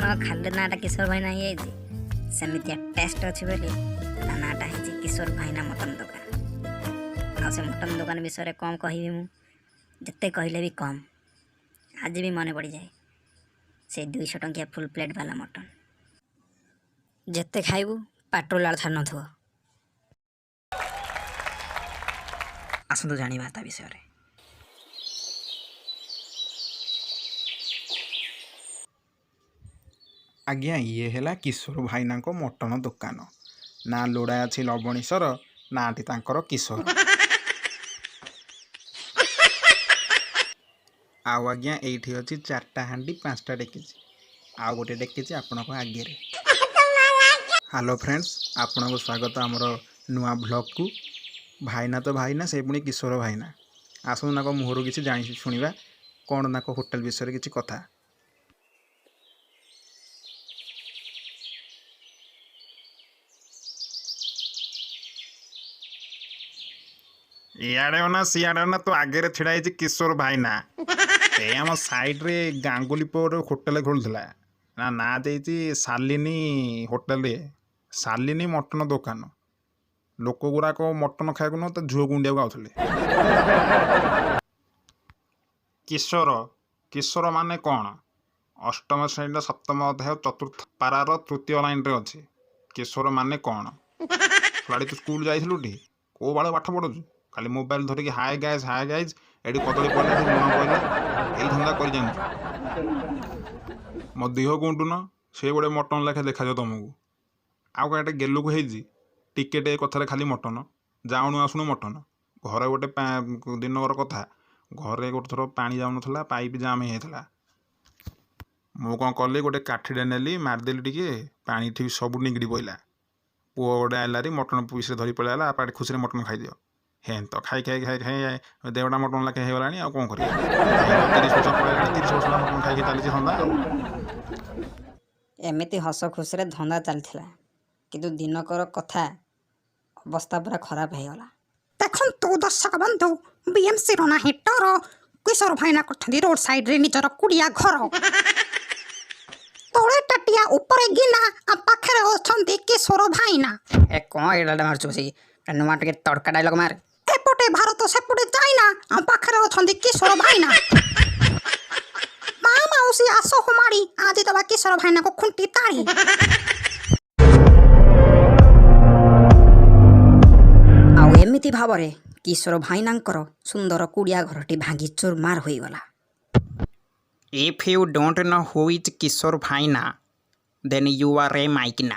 ଦୋକାନ ଖାଲି ନାଁଟା କିଶୋର ଭାଇନା ହେଇଯାଇଛି ସେମିତିଆ ଟେଷ୍ଟ ଅଛି ବୋଲି ତା ନାଁଟା ହେଇଛି କିଶୋର ଭାଇନା ମଟନ ଦୋକାନ। ଆଉ ସେ ମଟନ ଦୋକାନ ବିଷୟରେ କମ୍ କହିବି ମୁଁ, ଯେତେ କହିଲେ ବି କମ୍। ଆଜି ବି ମନେ ପଡ଼ିଯାଏ ସେ 200 ଟଙ୍କିଆ ଫୁଲ୍ ପ୍ଲେଟ୍ ବାଲା ମଟନ। ଯେତେ ଖାଇବୁ ପାଟିରୁ ଲାଳ ଛାଡ଼ି ନଥିବ। ଆସନ୍ତୁ ଜାଣିବା ତା ବିଷୟରେ। ଆଜ୍ଞା, ଇଏ ହେଲା କିଶୋର ଭାଇନାଙ୍କ ମଟନ ଦୋକାନ। ନା ଲୋଡ଼ା ଅଛି ଲବଣୀଶ୍ୱର, ନାଁଟି ତାଙ୍କର କିଶୋର। ଆଉ ଆଜ୍ଞା ଏଇଠି ଅଛି 4ଟା ହାଣ୍ଡି 5ଟା ଡେକିଚି, ଆଉ ଗୋଟେ ଡେକିଚି ଆପଣଙ୍କ ଆଗରେ। ହ୍ୟାଲୋ ଫ୍ରେଣ୍ଡସ୍, ଆପଣଙ୍କୁ ସ୍ୱାଗତ ଆମର ନୂଆ ବ୍ଲଗ୍କୁ। ଭାଇନା ତ ଭାଇନା, ସେ ପୁଣି କିଶୋର ଭାଇନା। ଆସନ୍ତୁ ତାଙ୍କ ମୁହଁରୁ କିଛି ଜାଣି ଶୁଣିବା କ'ଣ ତାଙ୍କ ହୋଟେଲ ବିଷୟରେ କିଛି କଥା। ଇଆଡ଼େ ନା ସିଆଡ଼େ ନା, ତୋ ଆଗରେ ଛିଡ଼ା ହେଇଛି କିଶୋର ଭାଇନା। ଏ ଆମ ସାଇଡ଼ରେ ଗାଙ୍ଗୁଲି ପୁଅର ହୋଟେଲ ଖୋଲିଥିଲା, ନା ନାଁ ଦେଇଛି ଶାଲିନୀ ହୋଟେଲରେ, ଶାଲିନୀ ମଟନ ଦୋକାନ। ଲୋକ ଗୁଡ଼ାକ ମଟନ ଖାଇବାକୁ ନୁହଁ, ତା ଝୁଅକୁ ଉଣ୍ଡିବାକୁ ଆଉଥିଲେ। କିଶୋର କିଶୋର ମାନେ କ'ଣ? ଅଷ୍ଟମ ଶ୍ରେଣୀର 7ମ ଅଧ୍ୟାୟ 4ର୍ଥ ପାରାର 3ୟ ଲାଇନ୍ରେ ଅଛି। କିଶୋର ମାନେ କ'ଣ? ଛୁଆଟି ତୁ ସ୍କୁଲ ଯାଇଥିଲୁ ଟି? କେଉଁ ବାଳ ପାଠ ପଢ଼ୁଛୁ? ଖାଲି ମୋବାଇଲ ଧରିକି ହାଏ ଗାଇଜ୍ ଏଠି କଦଳୀ ପଡ଼ିଲା, ଏଠି ଲୁଣ ପଡ଼ିଲା, ଏଇ ଧନ୍ଦା କରି ଜାଣିଛୁ। ମୋ ଦେହ କୁଣ୍ଡୁନ, ସେ ଗୋଟେ ମଟନ ଲେଖା ଦେଖାଯାଉ ତମକୁ। ଆଉ କ'ଣ ଏଟେ ଗେଲୁକୁ ହେଇଛି ଟିକେଟେ କଥାରେ ଖାଲି ମଟନ, ଯାଉଣୁ ଆସୁଣୁ ମଟନ। ଘରେ ଗୋଟେ ଦିନକର କଥା, ଘରେ ଗୋଟେ ଥର ପାଣି ଯାଉନଥିଲା, ପାଇପ୍ ଜାମ୍ ହେଇଯାଇଥିଲା। ମୁଁ କ'ଣ କଲି, ଗୋଟେ କାଠିଟେ ନେଲି, ମାରିଦେଲି ଟିକେ, ପାଣି ଠିକ୍ ସବୁ ନିଗିଡ଼ି ପଇଲା। ପୁଅ ଗୋଟେ ଆଇଲାରି ମଟନ ପିସ୍ରେ ଧରି ପଳେଇ ଆଇଲା, ବାପା ଖୁସିରେ ମଟନ ଖାଇଦିଅ। ହେନ୍ତ ଖାଇ ଦେହଟା ମଟନ ଲେଖା ହେଇଗଲାଣି। ଆଉ କ'ଣ କରିବା, 30 ବର୍ଷ ପଳେଇଲାଣି, 30 ବର୍ଷ ହେଲା ମଟନ ଖାଇକି ଚାଲିଛି ଧନ୍ଦା ଆଉ। ଏମିତି ହସ ଖୁସିରେ ଧନ୍ଦା ଚାଲିଥିଲା, କିନ୍ତୁ ଦିନକର କଥା ଅବସ୍ଥା ପୁରା ଖରାପ ହେଇଗଲା। ଦେଖନ୍ତୁ ଦର୍ଶକ ବନ୍ଧୁ, BMC ର ନାହିଁ ଡର, କିଶୋର ଭାଇନା କରିଛନ୍ତି ରୋଡ ସାଇଡରେ ନିଜର କୁଡ଼ିଆ ଘର। ତଳେ ଟାଟିଆ ଉପରେ ଗିନା, ଆମ ପାଖରେ ଅଛନ୍ତି କିଶୋର ଭାଇନା। ଏ କ'ଣ ଏଇଟା ମାରୁଛୁ ବସିକି? ନୂଆ ଟିକେ ତଡ଼କା ଡାଇଲଗ ମାର। ଏପଟେ ଭାରତ ସେପଟେ ଚାଇନା, ଆମ ପାଖରେ ଅଛନ୍ତି କିଶୋର ଭାଇନା। ମା ମାଉସୀ ଆସ ହୁମାଡ଼ି, ଆଜି ଦେବା କିଶୋର ଭାଇନାକୁ ଖୁଣ୍ଟି ତାଳି। ଆଉ ଏମିତି ଭାବରେ କିଶୋର ଭାଇନାଙ୍କର ସୁନ୍ଦର କୁଡ଼ିଆ ଘରଟି ଭାଙ୍ଗି ଚୁରମାର ହୋଇଗଲା। If you don't know who is Kishore Bhaina, then you are a Maikna.